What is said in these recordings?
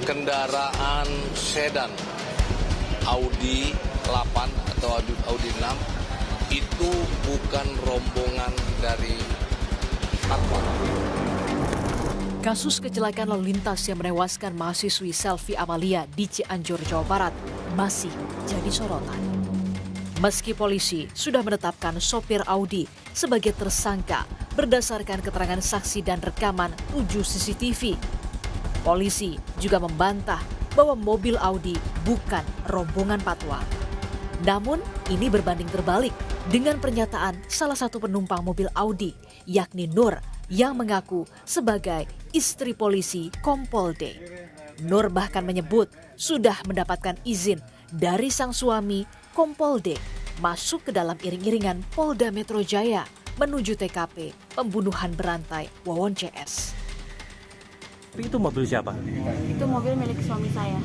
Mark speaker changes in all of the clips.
Speaker 1: kendaraan sedan Audi 8 atau Audi 6 itu bukan rombongan dari Tatwa.
Speaker 2: Kasus kecelakaan lalu lintas yang menewaskan mahasiswi Selvi Amalia di Cianjur, Jawa Barat masih jadi sorotan. Meski polisi sudah menetapkan sopir Audi sebagai tersangka berdasarkan keterangan saksi dan rekaman 7 CCTV, polisi juga membantah bahwa mobil Audi bukan rombongan Patwa. Namun, ini berbanding terbalik dengan pernyataan salah satu penumpang mobil Audi, yakni Nur, yang mengaku sebagai istri polisi Kompol D. Nur bahkan menyebut sudah mendapatkan izin dari sang suami Kompol D masuk ke dalam iring-iringan Polda Metro Jaya menuju TKP pembunuhan berantai Wawon CS.
Speaker 3: Itu mobil siapa?
Speaker 4: Itu mobil milik suami saya.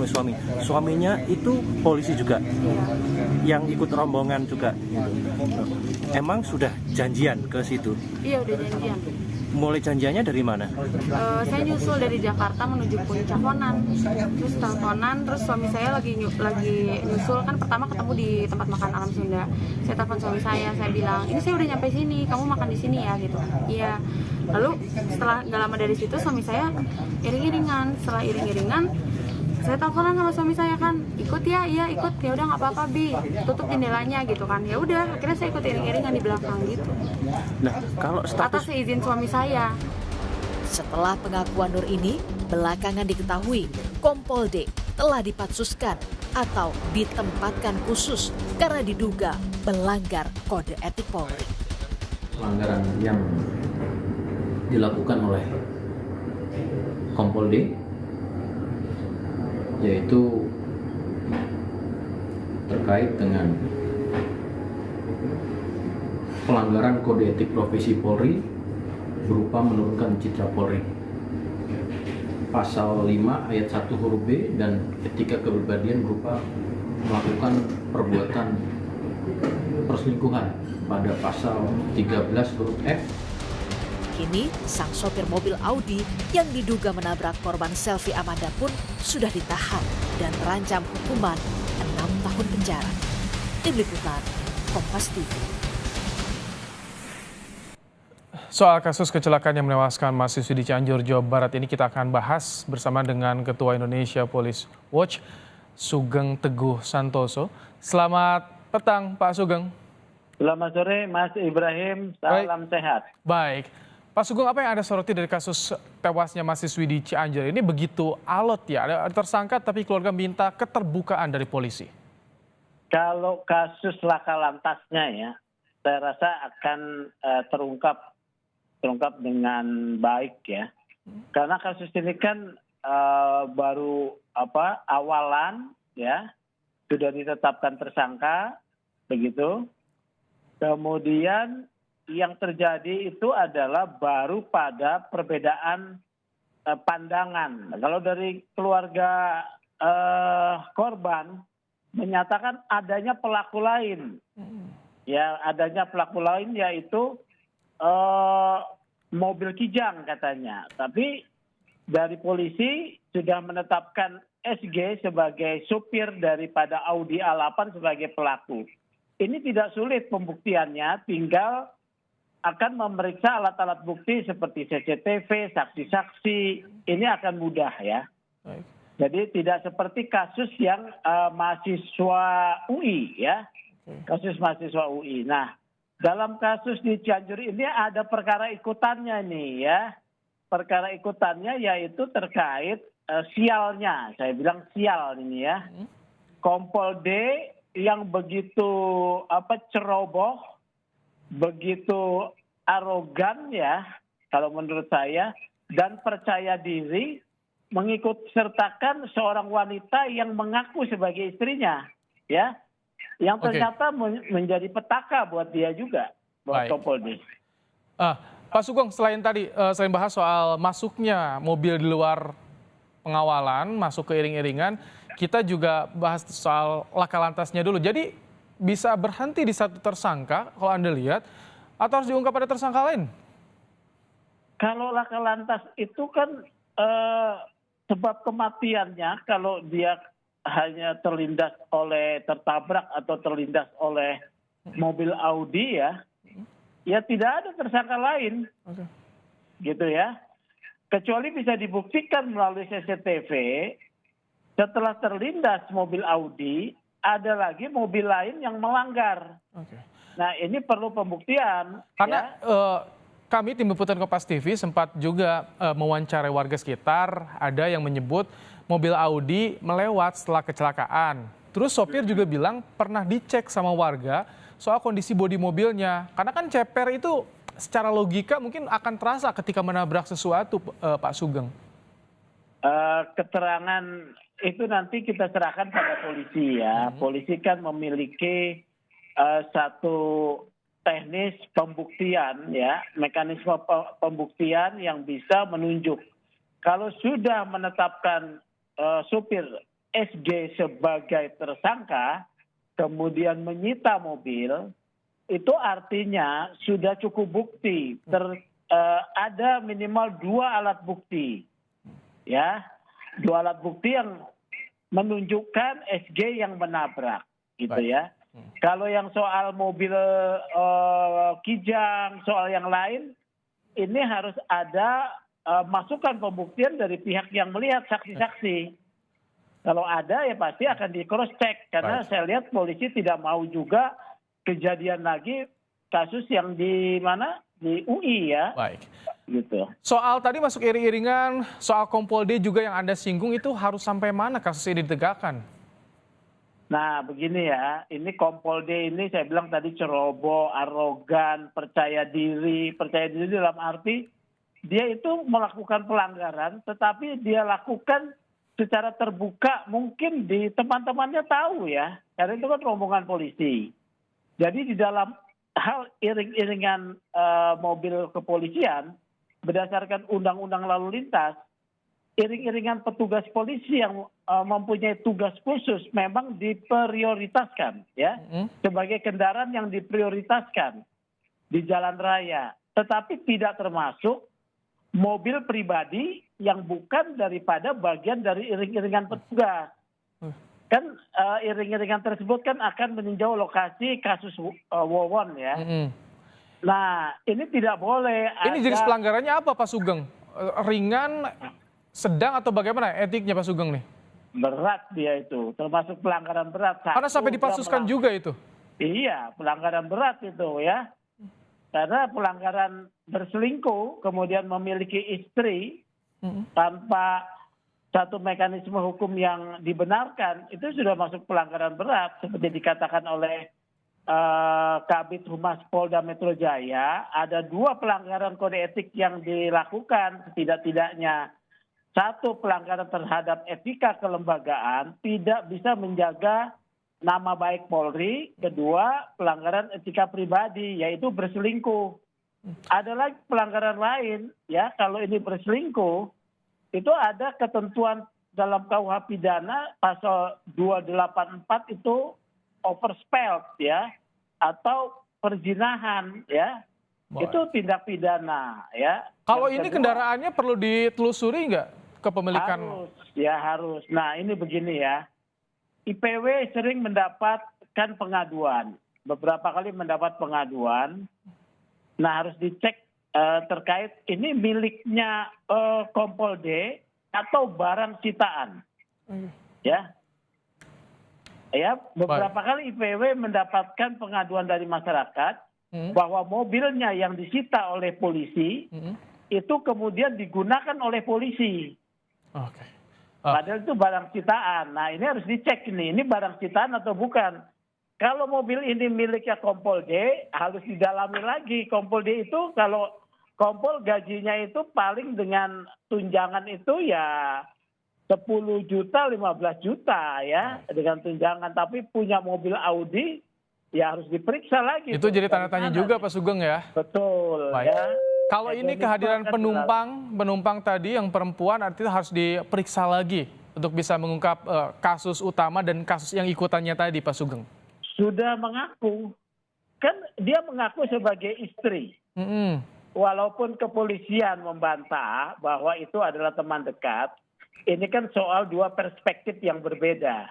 Speaker 3: Suami. Suaminya itu polisi juga?
Speaker 4: Iya.
Speaker 3: Yang ikut rombongan juga? Emang sudah janjian ke situ?
Speaker 4: Iya, udah janjian.
Speaker 3: Mulai janjiannya dari mana?
Speaker 4: Saya nyusul dari Jakarta menuju Puncak Konan. Terus teleponan, terus suami saya lagi nyusul. Kan pertama ketemu di tempat makan Alam Sunda. Saya telepon suami saya bilang, ini saya udah nyampe sini, kamu makan di sini ya gitu. Iya. Lalu setelah nggak lama dari situ suami saya iring-iringan. Setelah iring-iringan, saya teleponan sama suami saya kan, ikut ya, iya ikut, ya udah nggak apa-apa Bi, tutup jendelanya gitu kan, ya udah, akhirnya saya ikut iring-iringan di belakang gitu.
Speaker 3: Nah, kalau status
Speaker 4: atas izin suami saya.
Speaker 2: Setelah pengakuan Nur ini, belakangan diketahui Kompol D telah dipatsuskan atau ditempatkan khusus karena diduga melanggar kode etik Polri.
Speaker 5: Pelanggaran yang dilakukan oleh Kompol D yaitu terkait dengan pelanggaran kode etik profesi Polri berupa menurunkan citra Polri. Pasal 5 ayat 1 huruf B dan etika kepribadian berupa melakukan perbuatan perselingkuhan pada pasal 13 huruf F.
Speaker 2: Kini, sang sopir mobil Audi yang diduga menabrak korban Selvi Amanda pun sudah ditahan dan terancam hukuman 6 tahun penjara. Tim Liputan, Kompas TV.
Speaker 6: Soal kasus kecelakaan yang menewaskan mahasiswi di Cianjur, Jawa Barat ini kita akan bahas bersama dengan Ketua Indonesia Police Watch, Sugeng Teguh Santoso. Selamat petang, Pak Sugeng.
Speaker 7: Selamat sore, Mas Ibrahim. Salam sehat.
Speaker 6: Baik. Pak Sugeng, apa yang Anda soroti dari kasus tewasnya mahasiswi di Cianjur ini begitu alot ya? Ada tersangka tapi keluarga minta keterbukaan dari polisi.
Speaker 7: Kalau kasus laka lantasnya ya, saya rasa akan terungkap dengan baik ya. Karena kasus ini kan baru awalan ya, sudah ditetapkan tersangka begitu. Kemudian yang terjadi itu adalah baru pada perbedaan pandangan. Kalau dari keluarga korban menyatakan adanya pelaku lain, ya adanya pelaku lain yaitu mobil kijang katanya. Tapi dari polisi sudah menetapkan SG sebagai supir daripada Audi A8 sebagai pelaku. Ini tidak sulit pembuktiannya, tinggal akan memeriksa alat-alat bukti seperti CCTV, saksi-saksi, ini akan mudah ya. Baik. Jadi tidak seperti kasus yang mahasiswa UI ya, kasus mahasiswa UI. Nah, dalam kasus di Cianjur ini ada perkara ikutannya nih ya. Perkara ikutannya yaitu terkait sialnya, saya bilang sial ini ya. Kompol D yang begitu ceroboh, begitu arogan ya kalau menurut saya, dan percaya diri mengikut sertakan seorang wanita yang mengaku sebagai istrinya ya, yang ternyata menjadi petaka buat dia juga, buat Kompol D.
Speaker 6: Pak Sugeng, selain bahas soal masuknya mobil di luar pengawalan, masuk ke iring-iringan, kita juga bahas soal laka lantasnya dulu. Jadi bisa berhenti di satu tersangka kalau Anda lihat, atau harus diungkap pada tersangka lain?
Speaker 7: Kalau laka lantas itu kan sebab kematiannya kalau dia hanya terlindas oleh tertabrak atau terlindas oleh mobil Audi ya tidak ada tersangka lain, gitu ya. Kecuali bisa dibuktikan melalui CCTV setelah terlindas mobil Audi ada lagi mobil lain yang melanggar. Nah ini perlu pembuktian.
Speaker 6: Karena kami tim liputan Kompas TV sempat juga mewawancarai warga sekitar, ada yang menyebut mobil Audi melewat setelah kecelakaan. Terus sopir juga bilang pernah dicek sama warga soal kondisi bodi mobilnya. Karena kan ceper itu secara logika mungkin akan terasa ketika menabrak sesuatu, Pak Sugeng.
Speaker 7: Keterangan itu nanti kita serahkan pada polisi ya. Polisi kan memiliki satu teknis pembuktian ya, mekanisme pembuktian yang bisa menunjuk. Kalau sudah menetapkan supir SG sebagai tersangka, kemudian menyita mobil, itu artinya sudah cukup bukti. Ada minimal 2 alat bukti, ya, 2 alat bukti yang menunjukkan SG yang menabrak, gitu ya. Kalau yang soal mobil Kijang, soal yang lain, ini harus ada masukan pembuktian dari pihak yang melihat, saksi-saksi. Kalau ada ya pasti akan di cross check karena saya lihat polisi tidak mau juga kejadian lagi kasus yang di mana di UI ya.
Speaker 6: Baik.
Speaker 7: Gitu.
Speaker 6: Soal tadi masuk iring-iringan, soal Kompol D juga yang Anda singgung itu harus sampai mana kasus ini ditegakkan?
Speaker 7: Nah begini ya, ini Kompol D ini saya bilang tadi ceroboh, arogan, percaya diri dalam arti dia itu melakukan pelanggaran, tetapi dia lakukan secara terbuka, mungkin di teman-temannya tahu ya, karena itu kan rombongan polisi. Jadi di dalam hal iring-iringan mobil kepolisian, berdasarkan undang-undang lalu lintas, iring-iringan petugas polisi yang mempunyai tugas khusus memang diprioritaskan ya, sebagai kendaraan yang diprioritaskan di jalan raya. Tetapi tidak termasuk mobil pribadi yang bukan daripada bagian dari iring-iringan petugas. Kan iring-iringan tersebut kan akan meninjau lokasi kasus Wawon ya. Nah ini tidak boleh.
Speaker 6: Ini jenis pelanggarannya apa Pak Sugeng? Ringan, sedang atau bagaimana etiknya Pak Sugeng nih?
Speaker 7: Berat dia itu, termasuk pelanggaran berat.
Speaker 6: Karena sampai dipassuskan juga itu?
Speaker 7: Iya, pelanggaran berat itu ya. Karena pelanggaran berselingkuh, kemudian memiliki istri tanpa satu mekanisme hukum yang dibenarkan, itu sudah masuk pelanggaran berat. Seperti dikatakan oleh Kabid Humas Polda Metro Jaya, ada 2 pelanggaran kode etik yang dilakukan. Setidak-tidaknya 1 pelanggaran terhadap etika kelembagaan, tidak bisa menjaga nama baik Polri. 2 pelanggaran etika pribadi, yaitu berselingkuh. Ada lagi pelanggaran lain ya, kalau ini berselingkuh itu ada ketentuan dalam KUH pidana pasal 284 itu overspelled ya, atau perzinahan ya. Itu tindak pidana ya.
Speaker 6: Kalau ini kendaraannya perlu ditelusuri nggak kepemilikan?
Speaker 7: Harus. Nah ini begini ya, IPW sering mendapatkan pengaduan, beberapa kali mendapat pengaduan. Nah harus dicek terkait ini miliknya Kompol D atau barang sitaan. Ya, beberapa kali IPW mendapatkan pengaduan dari masyarakat bahwa mobilnya yang disita oleh polisi itu kemudian digunakan oleh polisi. Padahal itu barang sitaan. Nah ini harus dicek ini barang sitaan atau bukan. Kalau mobil ini miliknya Kompol D, harus didalami lagi. Kompol D itu kalau Kompol gajinya itu paling dengan tunjangan itu ya 10 juta, 15 juta ya dengan tunjangan. Tapi punya mobil Audi ya harus diperiksa lagi.
Speaker 6: Itu jadi tanda tanya juga Pak Sugeng ya?
Speaker 7: Betul.
Speaker 6: Baik. Ya. Kalau ini kehadiran penumpang tadi yang perempuan artinya harus diperiksa lagi untuk bisa mengungkap kasus utama dan kasus yang ikutannya tadi Pak Sugeng.
Speaker 7: Sudah mengaku, kan dia mengaku sebagai istri. Walaupun kepolisian membantah bahwa itu adalah teman dekat, ini kan soal dua perspektif yang berbeda.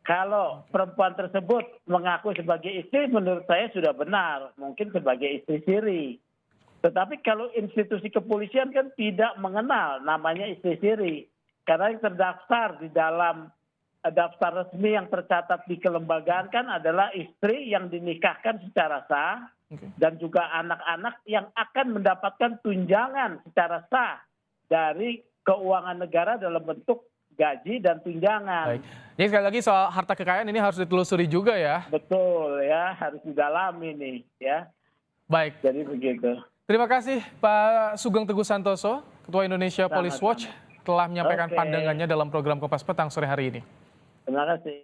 Speaker 7: Kalau perempuan tersebut mengaku sebagai istri, menurut saya sudah benar, mungkin sebagai istri siri. Tetapi kalau institusi kepolisian kan tidak mengenal namanya istri siri, karena yang terdaftar di dalam daftar resmi yang tercatat di kelembagaan kan adalah istri yang dinikahkan secara sah, dan juga anak-anak yang akan mendapatkan tunjangan secara sah dari keuangan negara dalam bentuk gaji dan tunjangan.
Speaker 6: Baik. Jadi sekali lagi soal harta kekayaan ini harus ditelusuri juga ya.
Speaker 7: Betul ya, harus didalami nih ya.
Speaker 6: Baik.
Speaker 7: Jadi begitu.
Speaker 6: Terima kasih Pak Sugeng Teguh Santoso, Ketua Indonesia Police Watch, telah menyampaikan pandangannya dalam program Kompas Petang sore hari ini.
Speaker 7: Terima kasih.